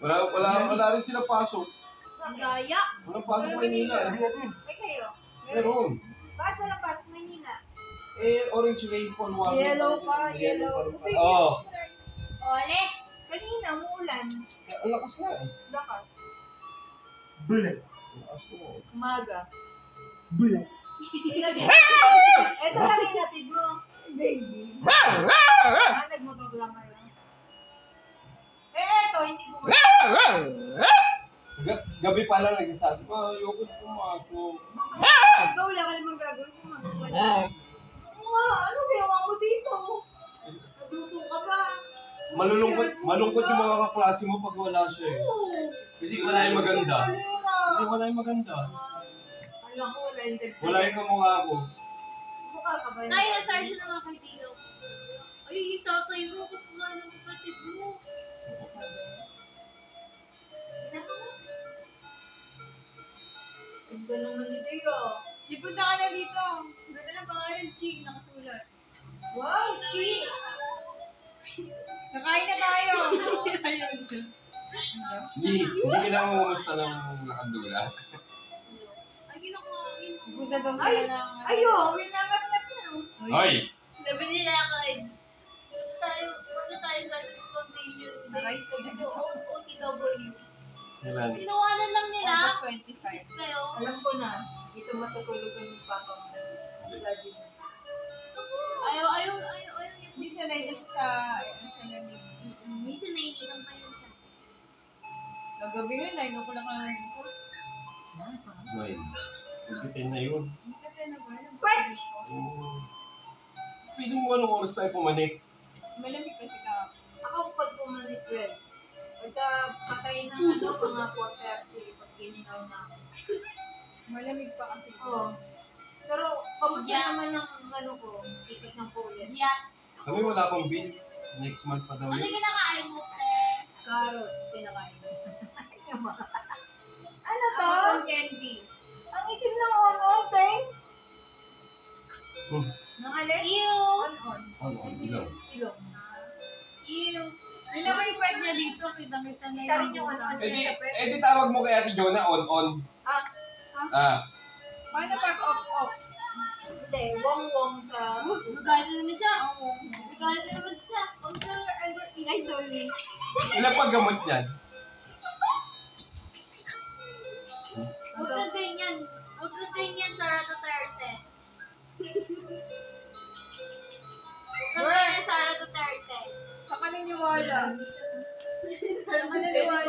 Wala rin sila pasok. Ang gaya. Walang pasok Maynila. May kayo? Meron. Bakit walang pasok Maynila? Orange rainfall water. Yellow pa, yellow. Oo. Ole. Kanina, umuulan. Ang lakas nga eh. Lakas. Bulat. Lakas ko nga eh. Umaga. Bulat. Ito lang yung natid mo. Baby. Nagmotor lang kayo. Eto, hindi ko Gabi pa lang nagsasabi ko, ayoko na pumasok. Ikaw wala ka namang gagawin kung masok na. Ano ginawa mo dito? Nagluto ka ba? Malungkot yung mga kaklase mo pag wala siya eh. Kasi wala yung maganda. Hindi, wala yung maganda. Alam ko, Wala yung kamukha ko. mukha ka ba? Tayo na search ng mga kaibigan ko. Ay, tatay mo, kapag ng kapatid mo. Ang ganun man dito yun. Chi, punta ka na dito. Ganda ng pangalan, Chi, nakasulat. Wow, Chi! Kakain na tayo. Hindi kailangan mumusta ng nakadulat. Ay, kinakain. Punta daw Ay, sila ng... ayo, winangat-ngat na. Hoy! Sabi nila kain. Punta tayo sa spontaneous day. Aray, Ito, OTW. Kailan? Tinawanan lang nila. August 25. Kayo. Alam ko na, dito matutulugan yung papa mo. Lagi na. Ayaw. Hindi sanay na siya sa lamig. Minsan naiinang pa yun siya. Gagabi yun, 9 o'clock na lang bukos. Hoy. Pagkitin na yun. Hindi kasi na ba? What? Pili mo anong oras tayo pumanik. Malamig kasi ka. Ako pag pumalit 12, pagka patay ng mga 4:30, pag gininaw na ako. Malamig pa kasi. Oo. Pero, kamusta Yeah. naman ang ko, titik ng kulit? Yeah. Kami wala pang bill. Next month pa daw Ano yun. kinakain mo, te? Carrots, kinakain. Ano to? Cotton candy. Ang itim ng on-on, Teng? Nang alin? Ew! Ano? Ilaw. Ilong. Ew! Yun naman yung pwede niya dito. Kita-kita na Kita rin yung on-on. Eh di tawag mo kay Ate Jonah on. Paano pag off-off? Hindi, wong-wong sa... Magkano naman siya? Magkano naman siya? Controller under Ay, sorry. Ilang paggamot niyan? Huwag kang ganyan. Huwag kang ganyan, Sara Duterte. Huwag kang ganyan, Sara Duterte. Sa kaniniwala. Sa kaniniwala.